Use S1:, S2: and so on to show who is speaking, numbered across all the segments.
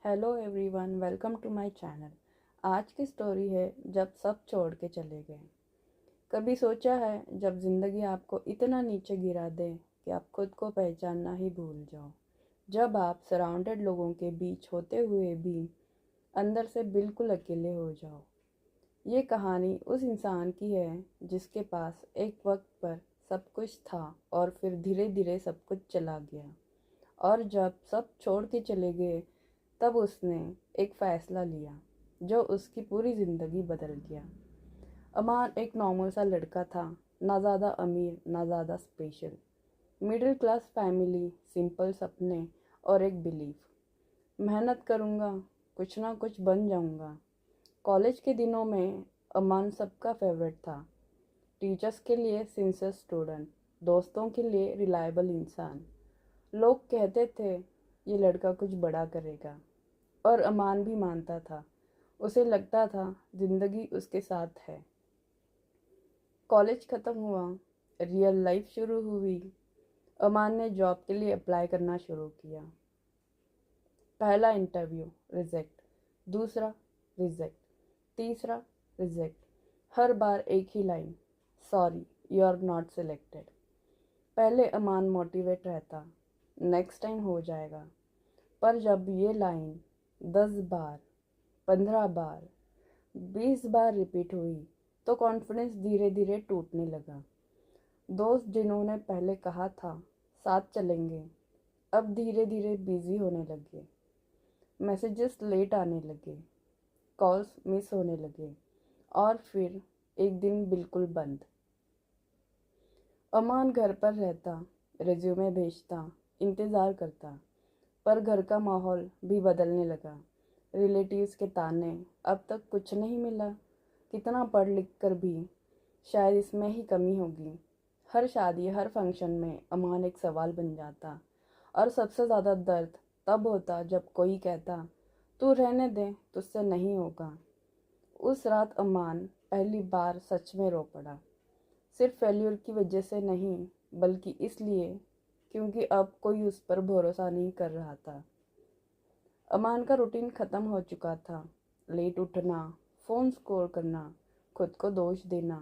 S1: Hello everyone, welcome to my channel. आज की story है जब सब छोड़ के चले गए। कभी सोचा है जब ज़िंदगी आपको इतना नीचे गिरा दे कि आप खुद को पहचानना ही भूल जाओ। जब आप सराउंडेड लोगों के बीच होते हुए भी अंदर से बिल्कुल अकेले हो जाओ। ये कहानी उस इंसान की है जिसके पास एक वक्त पर सब कुछ था और फिर धीरे धीरे सब कुछ चला गया। और जब सब छोड़ के चले गए तब उसने एक फ़ैसला लिया जो उसकी पूरी ज़िंदगी बदल दिया। अमान एक नॉर्मल सा लड़का था, ना ज़्यादा अमीर ना ज़्यादा special. Middle class family, simple सपने और एक बिलीफ, मेहनत करूँगा कुछ ना कुछ बन जाऊँगा। कॉलेज के दिनों में अमान सबका फेवरेट था। टीचर्स के लिए सिंसियर स्टूडेंट, दोस्तों के लिए रिलायबल इंसान। लोग कहते थे ये लड़का कुछ बड़ा करेगा, और अमान भी मानता था। उसे लगता था जिंदगी उसके साथ है। कॉलेज ख़त्म हुआ, रियल लाइफ शुरू हुई। अमान ने जॉब के लिए अप्लाई करना शुरू किया। पहला इंटरव्यू रिजेक्ट, दूसरा रिजेक्ट, तीसरा रिजेक्ट। हर बार एक ही line, sorry you are not selected. पहले अमान मोटिवेट रहता, नेक्स्ट टाइम हो जाएगा। पर जब ये लाइन 10 बार, 15 बार, 20 बार रिपीट हुई तो कॉन्फिडेंस धीरे धीरे टूटने लगा। दोस्त जिन्होंने पहले कहा था साथ चलेंगे, अब धीरे धीरे बिजी होने लगे। मैसेजेस लेट आने लगे, कॉल्स मिस होने लगे, और फिर एक दिन बिल्कुल बंद। अमान घर पर रहता, रिज्यूमे भेजता, इंतज़ार करता, पर घर का माहौल भी बदलने लगा। रिलेटिव्स के ताने, अब तक कुछ नहीं मिला, कितना पढ़ लिख कर भी शायद इसमें ही कमी होगी। हर शादी, हर फंक्शन में अमान एक सवाल बन जाता। और सबसे ज़्यादा दर्द तब होता जब कोई कहता तू रहने दे, तुझसे नहीं होगा। उस रात अमान पहली बार सच में रो पड़ा। सिर्फ फेल्यूर की वजह से नहीं, बल्कि इसलिए क्योंकि अब कोई उस पर भरोसा नहीं कर रहा था। अमान का रूटीन ख़त्म हो चुका था। लेट उठना, फ़ोन स्क्रॉल करना, खुद को दोष देना,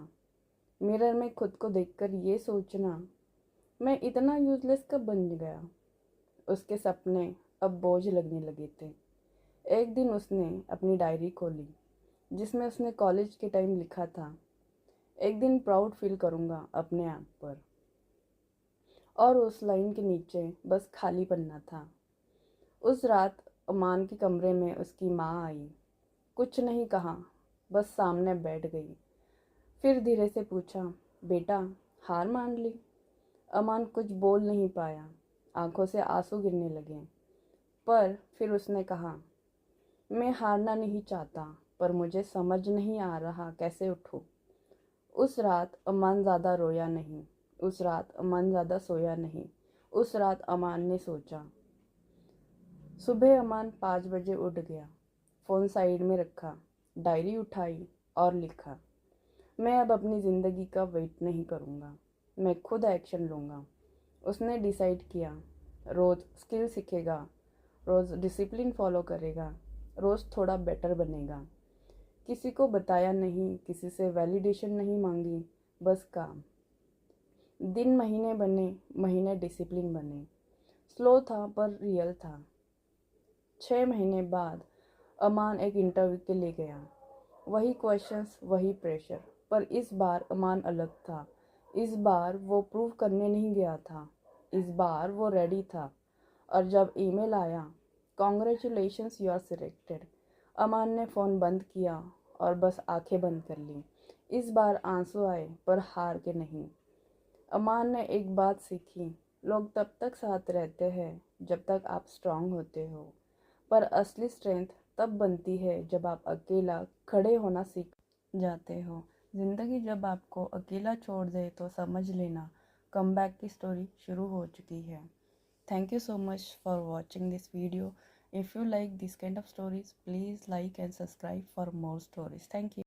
S1: मिरर में खुद को देखकर ये सोचना मैं इतना यूज़लेस कब बन गया। उसके सपने अब बोझ लगने लगे थे। एक दिन उसने अपनी डायरी खोली जिसमें उसने कॉलेज के टाइम लिखा था, एक दिन प्राउड फील करूँगा अपने आप पर। और उस लाइन के नीचे बस खाली पन्ना था। उस रात अमान के कमरे में उसकी माँ आई। कुछ नहीं कहा, बस सामने बैठ गई। फिर धीरे से पूछा, बेटा हार मान ली? अमान कुछ बोल नहीं पाया, आंखों से आंसू गिरने लगे। पर फिर उसने कहा, मैं हारना नहीं चाहता, पर मुझे समझ नहीं आ रहा कैसे उठूं। उस रात अमान ज़्यादा रोया नहीं, उस रात अमान ज़्यादा सोया नहीं। उस रात अमान ने सोचा। सुबह अमान 5 बजे उठ गया, फ़ोन साइड में रखा, डायरी उठाई और लिखा, मैं अब अपनी ज़िंदगी का वेट नहीं करूँगा, मैं खुद एक्शन लूँगा। उसने डिसाइड किया, रोज़ स्किल सीखेगा, रोज़ डिसिप्लिन फॉलो करेगा, रोज़ थोड़ा बेटर बनेगा। किसी को बताया नहीं, किसी से वैलिडेशन नहीं मांगी, बस काम। दिन महीने बने, महीने डिसिप्लिन बने। स्लो था पर रियल था। 6 महीने बाद अमान एक इंटरव्यू के लिए गया। वही क्वेश्चंस, वही प्रेशर, पर इस बार अमान अलग था। इस बार वो प्रूव करने नहीं गया था, इस बार वो रेडी था। और जब ईमेल आया, कॉन्ग्रेचुलेशंस यू आर सिलेक्टेड, अमान ने फ़ोन बंद किया और बस आंखें बंद कर ली। इस बार आंसू आए पर हार के नहीं। अमान ने एक बात सीखी, लोग तब तक साथ रहते हैं जब तक आप स्ट्रांग होते हो, पर असली स्ट्रेंथ तब बनती है जब आप अकेला खड़े होना सीख जाते हो। ज़िंदगी जब आपको अकेला छोड़ दे तो समझ लेना कमबैक की स्टोरी शुरू हो चुकी है। Thank you so much for watching this video. If you like this kind of stories, please like and subscribe for more stories. Thank you.